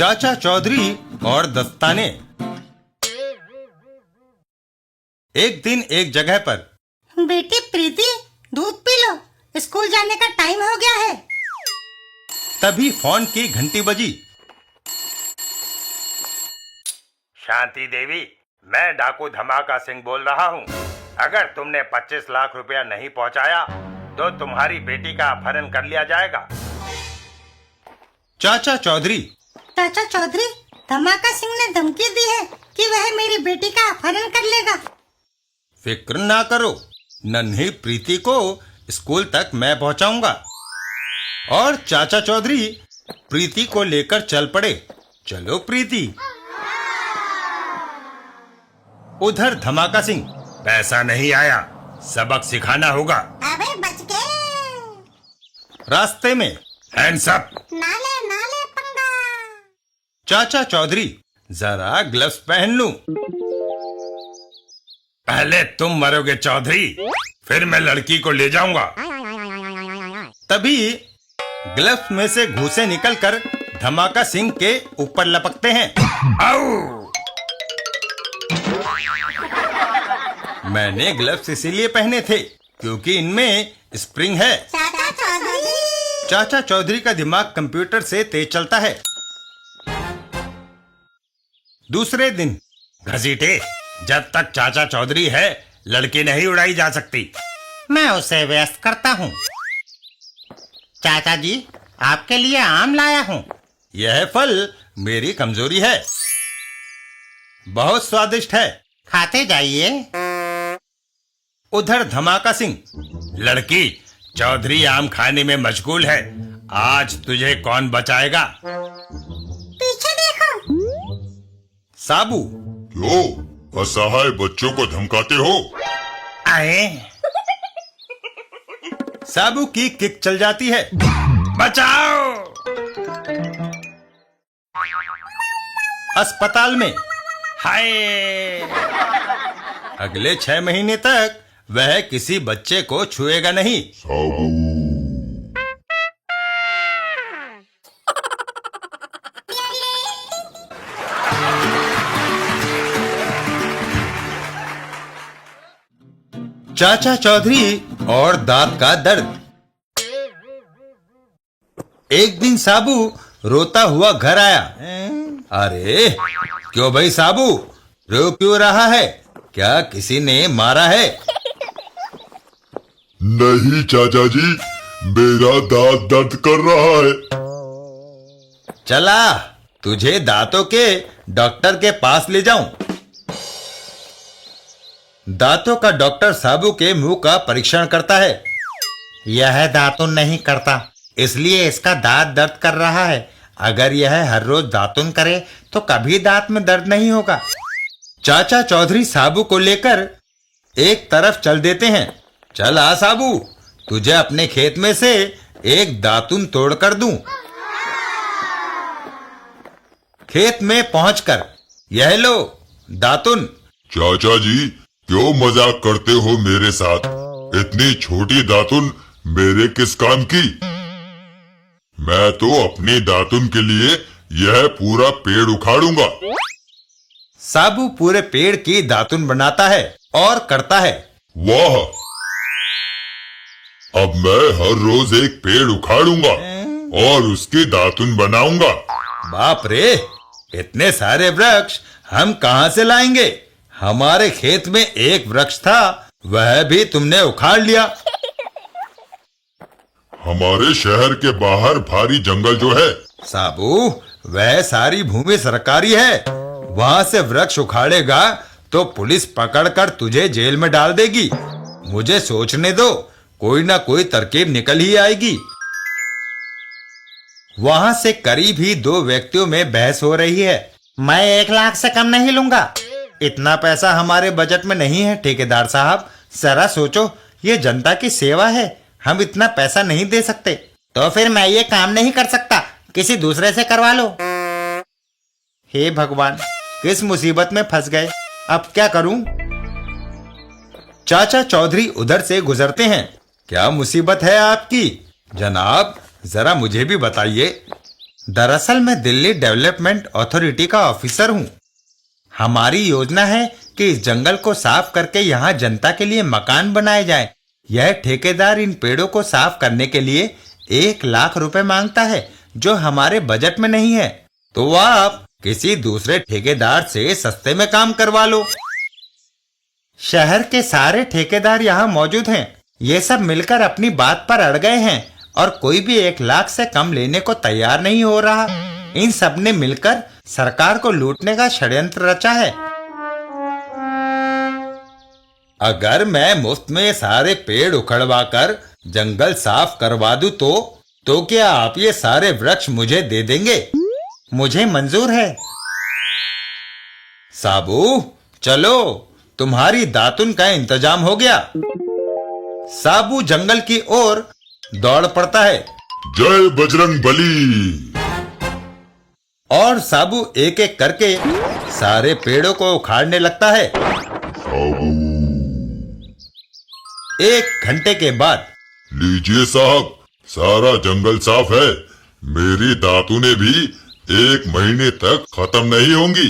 चाचा चौधरी और दस्ताने। एक दिन एक जगह पर। बेटी प्रीति, दूध पी लो, स्कूल जाने का टाइम हो गया है। तभी फोन की घंटी बजी। शांति देवी, मैं डाकू धमाका सिंह बोल रहा हूँ। अगर तुमने 25 लाख रुपया नहीं पहुँचाया तो तुम्हारी बेटी का अपहरण कर लिया जाएगा। चाचा चौधरी, धमाका सिंह ने धमकी दी है कि वह मेरी बेटी का अपहरण कर लेगा। फिक्र ना करो, नन्ही प्रीति को स्कूल तक मैं पहुंचाऊंगा। और चाचा चौधरी प्रीति को लेकर चल पड़े। चलो प्रीति। उधर धमाका सिंह, पैसा नहीं आया, सबक सिखाना होगा। अबे बच गए। रास्ते में हैंड्स अप। नाले पंगा। चाचा चौधरी, जरा ग्लव्स पहन लूं। पहले तुम मरोगे चौधरी, फिर मैं लड़की को ले जाऊंगा। तभी ग्लव्स में से घूंसे निकलकर धमाका सिंह के ऊपर लपकते हैं। आओ! मैंने ग्लव्स इसीलिए पहने थे क्योंकि इनमें स्प्रिंग है। चाचा चौधरी का दिमाग कंप्यूटर से तेज चलता है। दूसरे दिन। घसीटे, जब तक चाचा चौधरी है लड़की नहीं उड़ाई जा सकती। मैं उसे व्यस्त करता हूँ। चाचा जी, आपके लिए आम लाया हूँ। यह फल मेरी कमजोरी है, बहुत स्वादिष्ट है, खाते जाइए। उधर धमाका सिंह, लड़की, चौधरी आम खाने में मशगूल है, आज तुझे कौन बचाएगा? पीछे देखो। साबू, क्यों असहाय बच्चों को धमकाते हो? आए, साबू की किक चल जाती है। बचाओ! अस्पताल में। हाय! अगले 6 महीने तक वह किसी बच्चे को छुएगा नहीं। चाचा चौधरी और दांत का दर्द। एक दिन साबू रोता हुआ घर आया। अरे क्यों भाई साबू, रो क्यों रहा है? क्या किसी ने मारा है? नहीं चाचा जी, मेरा दांत दर्द कर रहा है। चला तुझे दांतों के डॉक्टर के पास ले जाऊं। दांतों का डॉक्टर साबू के मुंह का परीक्षण करता है। यह दातुन नहीं करता, इसलिए इसका दांत दर्द कर रहा है। अगर यह हर रोज दातुन करे तो कभी दांत में दर्द नहीं होगा। चाचा चौधरी साबू को लेकर एक तरफ चल देते हैं। चल आ साबू, तुझे अपने खेत में से एक दातुन तोड़ कर दूं। खेत में पहुंचकर, यह लो दातुन। चाचा जी, क्यों मजाक करते हो मेरे साथ? इतनी छोटी दातुन मेरे किस काम की? मैं तो अपनी दातुन के लिए यह पूरा पेड़ उखाड़ूंगा। साबू पूरे पेड़ की दातुन बनाता है और करता है। वाह! अब मैं हर रोज एक पेड़ उखाड़ूंगा और उसकी दातुन बनाऊंगा। बाप रे, इतने सारे वृक्ष हम कहां से लाएंगे? हमारे खेत में एक वृक्ष था, वह भी तुमने उखाड़ लिया। हमारे शहर के बाहर भारी जंगल जो है। साबू, वह सारी भूमि सरकारी है। वहां से वृक्ष उखाड़ेगा तो पुलिस पकड़कर तुझे जेल में डाल देगी। मुझे सोचने दो, कोई ना कोई तरकीब निकल ही आएगी। वहां से करीब ही 2 व्यक्तियों में बहस हो रही है। मैं 1 लाख से कम नहीं लूंगा। इतना पैसा हमारे बजट में नहीं है ठेकेदार साहब। जरा सोचो, ये जनता की सेवा है, हम इतना पैसा नहीं दे सकते। तो फिर मैं ये काम नहीं कर सकता, किसी दूसरे से करवा लो। हे भगवान, किस मुसीबत में फंस गए, अब क्या करूं? चाचा चौधरी उधर से गुजरते हैं। क्या मुसीबत है आपकी? जनाब, जरा मुझे भी बताइए। दरअसल मैं दिल्ली डेवलपमेंट अथॉरिटी का ऑफिसर हूँ। हमारी योजना है कि इस जंगल को साफ करके यहाँ जनता के लिए मकान बनाए जाए। यह ठेकेदार इन पेड़ों को साफ करने के लिए 1,00,000 रुपए मांगता है, जो हमारे बजट में नहीं है। तो आप किसी दूसरे ठेकेदार से सस्ते में काम करवा लो। शहर के सारे ठेकेदार यहाँ मौजूद हैं। ये सब मिलकर अपनी बात पर अड़ गए हैं और कोई भी 1,00,000 से कम लेने को तैयार नहीं हो रहा। इन सब ने मिलकर सरकार को लूटने का षड्यंत्र रचा है। अगर मैं मुफ्त में सारे पेड़ उखड़वा कर जंगल साफ करवा दूं तो क्या आप ये सारे वृक्ष मुझे दे देंगे? मुझे मंजूर है। साबू, चलो, तुम्हारी दातुन का इंतजाम हो गया। साबू जंगल की ओर दौड़ पड़ता है। जय बजरंग बली। और साबू एक एक करके सारे पेड़ों को उखाड़ने लगता है। साबू। 1 घंटे के बाद, लीजिए साहब, सारा जंगल साफ है। मेरी दातुनें भी 1 महीने तक खत्म नहीं होंगी।